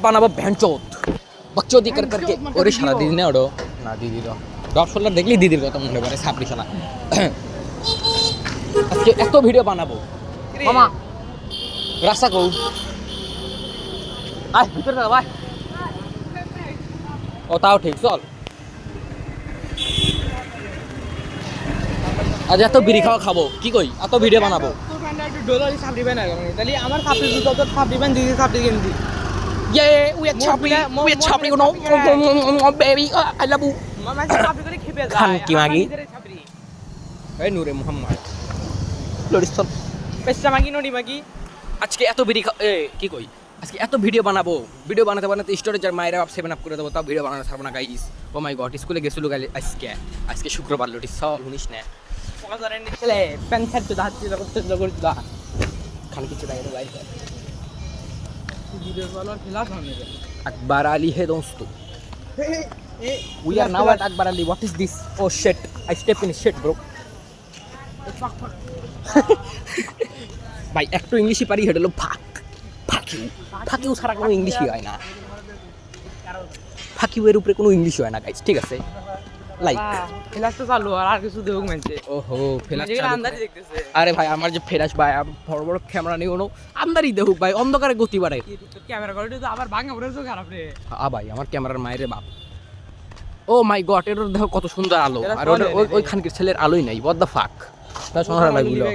বানাবো ভ্যানচোদ বকচোদি করকে ওরে শালা দিদি না ওড়ো না দিদির ডপ শোল্ডার দেখলি দিদির কথা মনে পড়ে সাপড়ি শালা আজকে এত ভিডিও বানাবো মামা রাস্তা কও আয় ভিতরে যা ভাই ও তাও ঠিক চল আজ এত বিড়ি খাওয়া খাবো কি কই এত ভিডিও বানাবো তোর ফ্রেন্ড একটু ডলারই সাপড়ি বানা তাহলে আমার সাপড়ি দুটো তো সাপড়ি বান দিদি সাপড়ি কিনবি Yeah, we are chopping, you know, baby, I love you. মামা সাপড়ি করে খেপে যায় খান কি মাগি? সাপড়ি এই নূরে মোহাম্মদ লরিস্তল পেশা মাগি নড়ি মাগি আজকে এত বিড়ি কি কই আজকে এত ভিডিও বানাবো ভিডিও বানাতে বানাতে স্টোরেজ আর মায়েরা 7 আপ করে দেবো তাও ভিডিও বানানো ছাড়বো না গাইস ও মাই গড স্কুলে গেছিল গাইলে আজকে শুক্রবার লরিস্তল শুনিস না পকাজারের নিচে প্যান খাচ্ছে দাঁড়াচ্ছে করতে করতে খান কিছু দাঁড়িয়ে গাইস ভিডিও বলার খেলা সামনে আকবর আলী হে দোস্ত we are now at Akbar Ali. What is this? Oh shit! I step in shit, bro. ভাই একটু ইংলিশই পারি হেডলো ফাকিউ ছাড়া কোনো ইংলিশই হয় না ফাকিউ এর উপরে কোনো ইংলিশ হয় না গাইস ঠিক আছে লাইক ফেলাস তো চালু আর কিছু দেউক মানছে ওহো ফেলাস আন্দাজি দেখতেছে আরে ভাই আমার যে ফেলাস ভাই বড় বড় ক্যামেরা নিয়ে কোনো আমদারি দেখুক ভাই অন্ধকারে গতি বাড়ায় ক্যামেরা কোয়ালিটি তো আবার ভাঙা পড়ে তো খারাপ রে ভাই আমার ক্যামেরার মায়ের বাপ ও মাই গড এর দেখো কত সুন্দর আলো আর ওই খানকির ছেলের আলোই নাই what the fuck তা সোনার লাগলো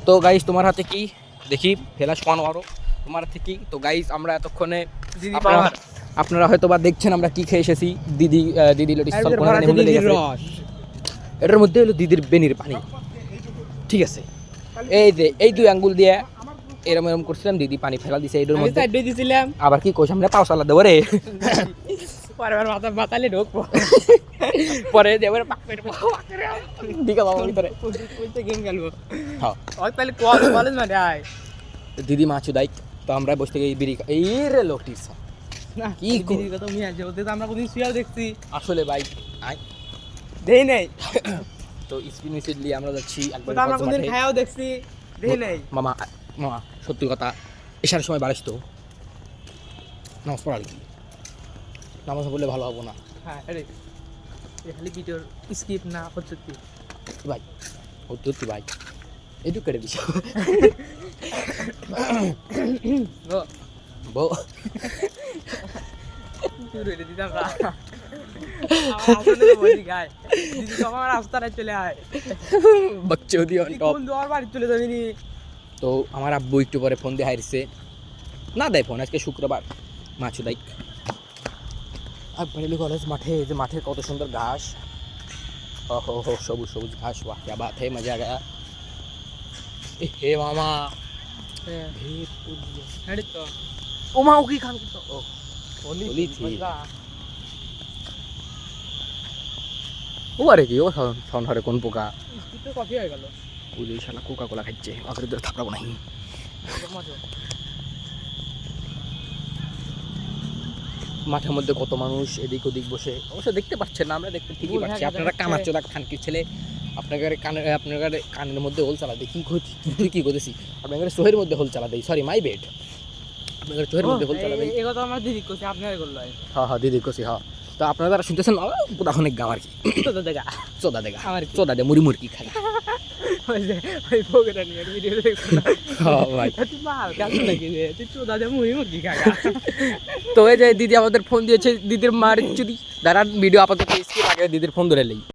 তো গাইস তোমার হাতে কি দেখি ফেলাস কোন আরো তোমার হাতে কি তো গাইস আমরা এতক্ষণে আপনারা হয়তো বা দেখছেন আমরা কি খেয়ে এসেছি দিদি লটিস্তল কোন নেমে লেগেছে এটার মধ্যে হলো দিদির বেনির পানি ঠিক আছে এই যে এই দুই আঙ্গুল দিয়ে এরম করছিলাম দিদি পানি ফেলা দিছে এটার মধ্যে সাইড দিয়ে দিছিলাম আবার কি কই সামনে পাউসালা দেব রে পরের মাথা বাতালে ঢোকবো পরে দেবরে পাক পেট দিকে বাবা ভিতরে কইতে গেম খেলবো হ্যাঁ ওই তাহলে কলেজ মানে আয় দিদি মাছু দাই তো আমরা বসে থেকে এই বিড়ি এই রে লোকটির না কি দিদির কথা আমি আজ বলতে তো আমরা কোনদিন শুয়াও দেখছি আসলে ভাই আই দেই নাই তো স্পিনিসিডলি আমরা যাচ্ছি একবার আমরা কোনদিন খায়াও দেখছি দেই নাই মামা মামা সত্যি কথা এসার সময় বাড়িস তো নামাজ পড়ালি নামাজ পড়লে ভালো হবো না হ্যাঁ আরে খালি ভিডিওর স্কিপ না হচ্ছে ভাই হচ্ছে ভাই এটু কেটে দিস বউ তুই রেডি দিতাম না আসলে বলি গায় দিদি তো আমার রাস্তায় চলে আয় বকচোদি অন টপ কোন দোয়ার বাড়ি চলে যাবি নি তো আমার আব্বু একটু পরে ফোন দিয়ে হারিছে না দেয় ফোন আজকে শুক্রবার মাছু দাই আকবর আলী কলেজ মাঠে যে মাঠে কত সুন্দর ঘাস ওহো হো সবুজ সবুজ ঘাস বাহ क्या बात है मजा आ गया हे मामा হেডি তো ও মা ও কি খান তো ও হোলি থি ও আরে কি ও সনহরে কোন পোকা স্কুতে কফি হয়ে গেল ওই যে শালা কোকা কোলা খাচ্ছে আগে তো থাপড়াবো নাই মাঠের মধ্যে কত মানুষ এদিক ওদিক বসে অবশ্য দেখতে পাচ্ছেন না আমরা দেখতে ঠিকই পাচ্ছি আপনারা কামাচ্চোদা খানকির ছেলে আপনার কানের মধ্যে হোল চালা দেয় কি করতেছি আপনার চোহের মধ্যে হোল চালা দেয় সরি মাই বেড আপনার চোহের মধ্যে হোল চালা দেয় এই কথা আমার দিদি কইছে আপনার করলো হ্যাঁ দিদি কইছি হ্যাঁ তো আপনারা যারা শুনতেছেন পুরা অনেক গাম আর কি চোদা দেখা আমার চোদা দে মুড়ি মুরগি খায় ওই বগরা নিয়ে ভিডিও দেখছ না হ্যাঁ ভাই তুই বাল কাজ নাকি রে তুই চোদা দে মুরগি খাগা তো এই যে দিদি আমাদের ফোন দিয়েছে দিদির মার যদি দাঁড়ান ভিডিও আপাতত স্কিপ আগে দিদির ফোন ধরে নেই